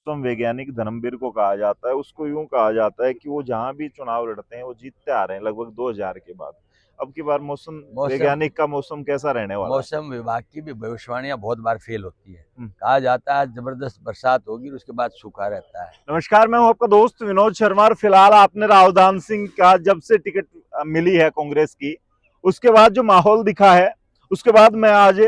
मौसम वैज्ञानिक धर्मवीर को कहा जाता है, उसको यूं कहा जाता है कि वो जहां भी चुनाव लड़ते हैं वो जीतते आ रहे हैं लगभग 2000 के बाद। अब की बार मौसम मौसम वैज्ञानिक का मौसम कैसा रहने वाला है? मौसम विभाग की भी भविष्यवाणियां बहुत बार फेल होती है। हम्म। कहा जाता है जबरदस्त बरसात होगी और उसके बाद सूखा रहता है। नमस्कार, मैं हूं आपका दोस्त विनोद शर्मा और फिलहाल आपने राहुल सिंह का जब से टिकट मिली है कांग्रेस की, उसके बाद जो माहौल दिखा है, उसके बाद मैं आज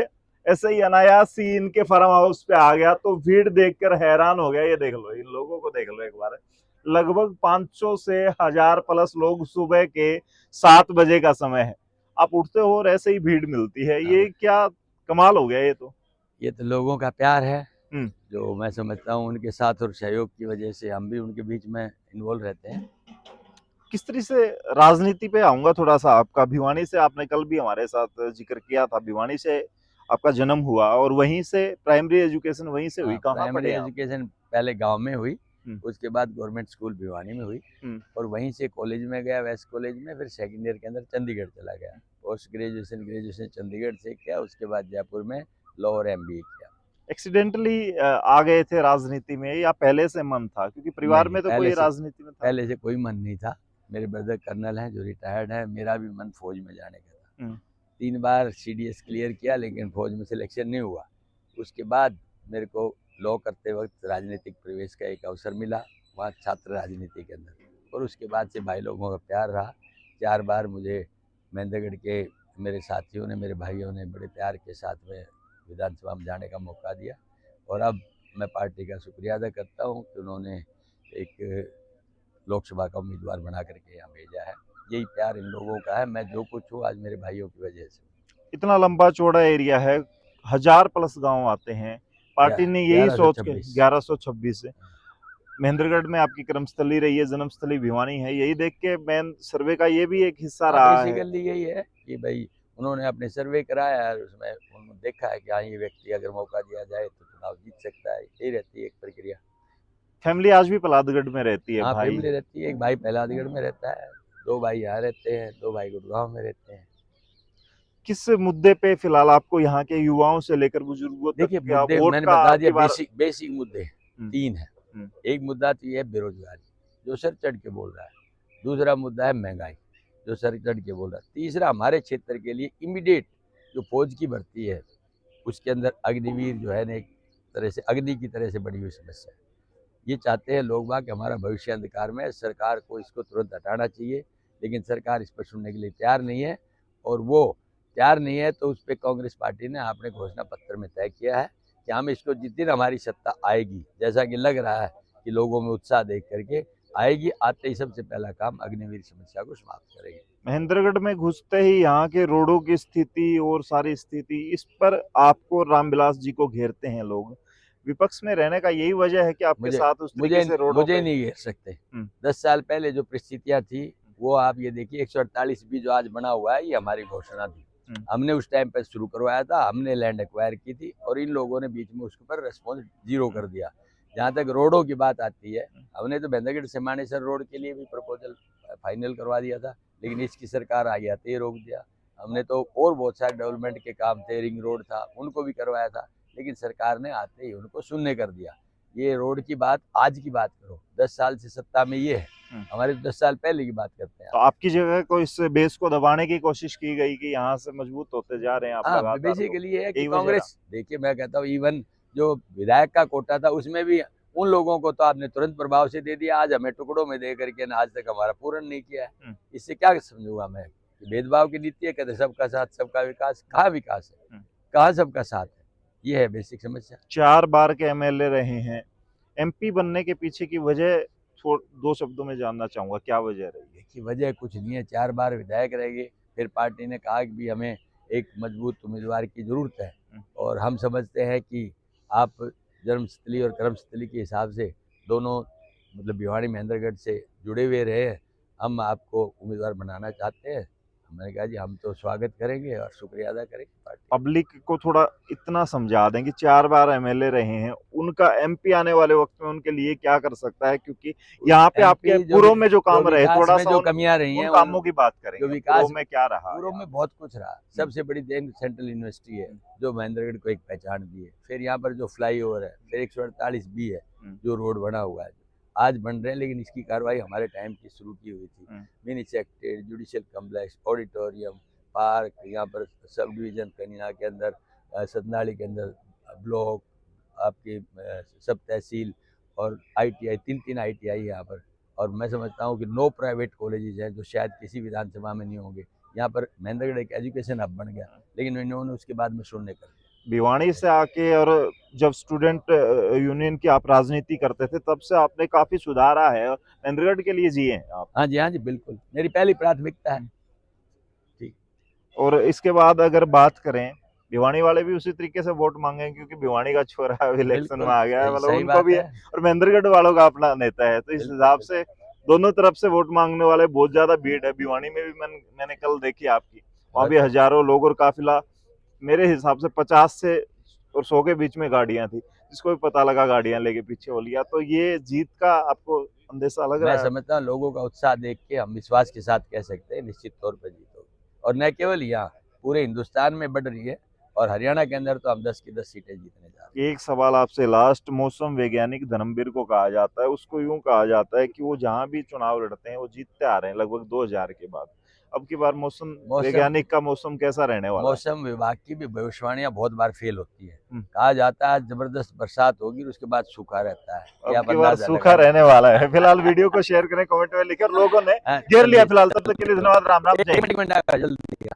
ऐसे ही अनायास ही इनके फार्म हाउस पे आ गया तो भीड़ देखकर हैरान हो गया। ये देख लो, इन लोगों को देख लो एक बार। लगभग 500 से 1000 प्लस लोग, सुबह के 7 बजे का समय है, आप उठते हो और ऐसे ही भीड़ मिलती है। ये क्या कमाल हो गया ये तो लोगों का प्यार है, हम्म। जो मैं समझता हूँ उनके साथ और सहयोग की वजह से हम भी उनके बीच में इन्वॉल्व रहते हैं। किस तरह से राजनीति पे आऊंगा थोड़ा सा। आपका भिवानी से, आपने कल भी हमारे साथ जिक्र किया था, भिवानी से आपका जन्म हुआ और वहीं से प्राइमरी एजुकेशन वहीं से हुई। हाँ, कहाँ प्राइमरी पढ़े आप? एजुकेशन पहले गांव में हुई, हम्म। उसके बाद गवर्नमेंट स्कूल भिवानी में हुई हम्म। और वहीं से कॉलेज में गया, वेस्ट कॉलेज में, फिर सेकेंड ईयर के अंदर चंडीगढ़ चला गया। पोस्ट ग्रेजुएशन चंडीगढ़ से किया, उसके बाद जयपुर में लॉ और MBA किया। एक्सीडेंटली आ गए थे राजनीति में या पहले से मन था, क्योंकि परिवार नहीं, में तो कोई राजनीति में था? पहले से कोई मन नहीं था। मेरे ब्रदर कर्नल हैं जो रिटायर्ड है, मेरा भी मन फौज में जाने का था। हम्म। 3 बार CDS क्लियर किया लेकिन फौज में सिलेक्शन नहीं हुआ। उसके बाद मेरे को लॉ करते वक्त राजनीतिक प्रवेश का एक अवसर मिला, वहाँ छात्र राजनीति के अंदर, और उसके बाद से भाई लोगों का प्यार रहा। 4 बार मुझे महेंद्रगढ़ के मेरे साथियों ने, मेरे भाइयों ने बड़े प्यार के साथ में विधानसभा में जाने का मौका दिया और अब मैं पार्टी का शुक्रिया अदा करता हूँ कि उन्होंने एक लोकसभा का उम्मीदवार बना करके यहाँ भेजा है। यही प्यार इन लोगों का है। मैं जो कुछ हूँ आज मेरे भाइयों की वजह से। इतना लंबा चौड़ा एरिया है, 1000 प्लस गांव आते हैं। पार्टी ने यही सोच के 1126। 1126 से महेंद्रगढ़ में आपकी कर्मस्थली रही है, जन्मस्थली भिवानी है, यही देख के मैन सर्वे का ये भी एक हिस्सा हाँ, रहा है। बेसिकली यही है कि भाई उन्होंने अपने सर्वे कराया है, उसमें उन्होंने देखा है कि हाँ, ये व्यक्ति अगर मौका दिया जाए तो चुनाव जीत सकता है। यही रहती है एक प्रक्रिया। फैमिली आज भी पलादगढ़ में रहती है? हाँ, भाई? फैमिली रहती है। एक भाई पहलादगढ़ में रहता है, 2 भाई यहाँ रहते हैं, 2 भाई गुड़गांव में रहते हैं। किस मुद्दे पे फिलहाल आपको यहाँ के युवाओं से लेकर बुजुर्गों तक देखिए, क्या मुद्दे वोट मैंने का बता दिया। आपकी बार? बेसिक मुद्दे हम्म। 3 है। हम्म। एक मुद्दा तो ये है बेरोजगारी, जो सर चढ़ के बोल रहा है। दूसरा मुद्दा है महंगाई, जो सर चढ़ के बोल रहा है। तीसरा हमारे क्षेत्र के लिए इमीडिएट जो फौज की भर्ती है, उसके अंदर अग्निवीर जो है ना, एक तरह से अग्नि की तरह से बड़ी हुई समस्या है। ये चाहते हैं लोग बाग कि हमारा भविष्य अंधकार में है, सरकार को इसको तुरंत हटाना चाहिए, लेकिन सरकार इस पर सुनने के लिए तैयार नहीं है। और वो तैयार नहीं है तो उस पर कांग्रेस पार्टी ने अपने घोषणा पत्र में तय किया है कि हम इसको जिस दिन हमारी सत्ता आएगी, जैसा कि लग रहा है कि लोगों में उत्साह देख करके आएगी, आते ही सबसे पहला काम अग्निवीर समस्या को समाप्त करेंगे। महेंद्रगढ़ में घुसते ही यहाँ के रोडों की स्थिति और सारी स्थिति, इस पर आपको रामविलास जी को घेरते हैं लोग। विपक्ष में रहने का यही वजह है कि आपके मुझे साथ उस तरीके मुझे से रोडों मुझे पे? नहीं घेर सकते। 10 साल पहले जो परिस्थितियां थी वो आप ये देखिए। 148 भी जो आज बना हुआ है, ये हमारी घोषणा थी। हमने उस टाइम पर शुरू करवाया था, हमने लैंड एक्वायर की थी और इन लोगों ने बीच में उसके ऊपर रेस्पॉन्स जीरो कर दिया। जहाँ तक रोडों की बात आती है, हमने तो महेंद्रगढ़ से मानेसर रोड के लिए भी प्रपोजल फाइनल करवा दिया था, लेकिन इसकी सरकार आ गया तो ये रोक दिया। हमने तो और बहुत सारे डेवलपमेंट के काम थे, रिंग रोड था, उनको भी करवाया था, लेकिन सरकार ने आते ही उनको शून्य कर दिया। ये रोड की बात आज की बात करो, 10 साल से सत्ता में ये है, हमारे 10 साल पहले की बात करते हैं। तो आपकी जगह को इस बेस को दबाने की कोशिश की गई कि यहाँ से मजबूत होते जा रहे हैं आप हाँ, लगातार, तो बेसिकली ये है कि यही वजह रहा? कांग्रेस, देखिए मैं कहता हूँ इवन जो विधायक का कोटा था उसमें भी उन लोगों को तो आपने तुरंत प्रभाव से दे दिया, आज हमें टुकड़ों में दे करके ना आज तक हमारा पूर्ण नहीं किया है। इससे क्या समझूंगा मैं कि भेदभाव की नीति है, कहते सबका साथ सबका विकास। कहाँ विकास है, कहाँ सबका साथ है? ये है बेसिक समस्या। 4 बार के MLA रहे हैं, MP बनने के पीछे की वजह 2 शब्दों में जानना चाहूंगा, क्या वजह रही? देखिए, वजह कुछ नहीं है। 4 बार विधायक रह गए, फिर पार्टी ने कहा कि भी हमें एक मजबूत उम्मीदवार की जरूरत है और हम समझते हैं कि आप जन्मस्थली और कर्मस्थली के हिसाब से दोनों, मतलब भिवानी महेंद्रगढ़ से जुड़े हुए रहे, हम आपको उम्मीदवार बनाना चाहते हैं। मैंने कहा जी हम तो स्वागत करेंगे और शुक्रिया अदा करेंगे पार्टी। पब्लिक को थोड़ा इतना समझा दें कि 4 बार एमएलए रहे हैं, उनका एमपी आने वाले वक्त में उनके लिए क्या कर सकता है, क्योंकि यहाँ पे आपके एमपी पूर्व में जो काम रहे, विकास थोड़ा में सा जो उन कमियां रही हैं, कामों की बात जो करेंगे। विकास पूर्व में क्या रहा? पूर्व में बहुत कुछ रहा। सबसे बड़ी देन सेंट्रल यूनिवर्सिटी है जो महेंद्रगढ़ को एक पहचान दी है। फिर यहाँ पर जो फ्लाईओवर है, फिर 148 बी है जो रोड बना हुआ है, आज बन रहे हैं, लेकिन इसकी कार्रवाई हमारे टाइम की शुरू की हुई थी। Mini secretary, judicial complex, auditorium, park, यहाँ पर सब डिवीजन कन्या के अंदर, सतनाड़ी के अंदर ब्लॉक, आपकी सब तहसील और ITI, 3 ITI यहाँ पर। और मैं समझता हूँ कि 9 प्राइवेट कॉलेजेस हैं जो शायद किसी विधानसभा में नहीं होंगे। यहाँ पर महेंद्रगढ़ एक एजुकेशन हब बन गया, लेकिन इन्होंने उसके बाद में शून्य कर दिया। भिवानी से आके, और जब स्टूडेंट यूनियन की आप राजनीति करते थे तब से आपने काफी सुधारा है, महेंद्रगढ़ के लिए जिए हैं आप। हाँ जी बिल्कुल, मेरी पहली प्राथमिकता है। ठीक। और इसके बाद अगर बात करें, भिवानी वाले भी उसी तरीके से वोट मांगे, क्योंकि भिवानी का छोरा इलेक्शन में आ गया है, मतलब उनको भी है, और महेंद्रगढ़ वालों का अपना नेता है, तो इस हिसाब से दोनों तरफ से वोट मांगने वाले बहुत ज्यादा भीड़ है। भिवानी में भी मैंने कल देखी आपकी, वहाँ भी हजारों लोग और काफिला, मेरे हिसाब से 50 से और 100 के बीच में गाड़ियां थी, जिसको भी पता लगा गाड़ियां लेके पीछे हो लिया। तो ये जीत का आपको अंदेशा लग रहा है? मैं समझता हूँ लोगों का उत्साह देख के हम विश्वास के साथ कह सकते हैं निश्चित तौर पर जीत होगी, और न केवल यहाँ पूरे हिंदुस्तान में बढ़ रही है, और हरियाणा के अंदर तो हम 10 की 10 सीटें जीतने जा रहे हैं। एक सवाल आपसे लास्ट, मौसम वैज्ञानिक धर्मवीर को कहा जाता है, उसको यूं कहा जाता है कि वो जहां भी चुनाव लड़ते हैं वो जीतते आ रहे हैं लगभग 2000 के बाद। अब की बार मौसम वैज्ञानिक का मौसम कैसा रहने वाला है? मौसम विभाग की भी भविष्यवाणियां बहुत बार फेल होती है। कहा जाता है जबरदस्त बरसात होगी, उसके बाद सूखा रहता है। अब की बार सूखा रहने वाला है। फिलहाल वीडियो को शेयर करें, कमेंट में लिखकर लोगों ने घेर लिया। फिलहाल तब तक के लिए धन्यवाद। राम राम। जल्दी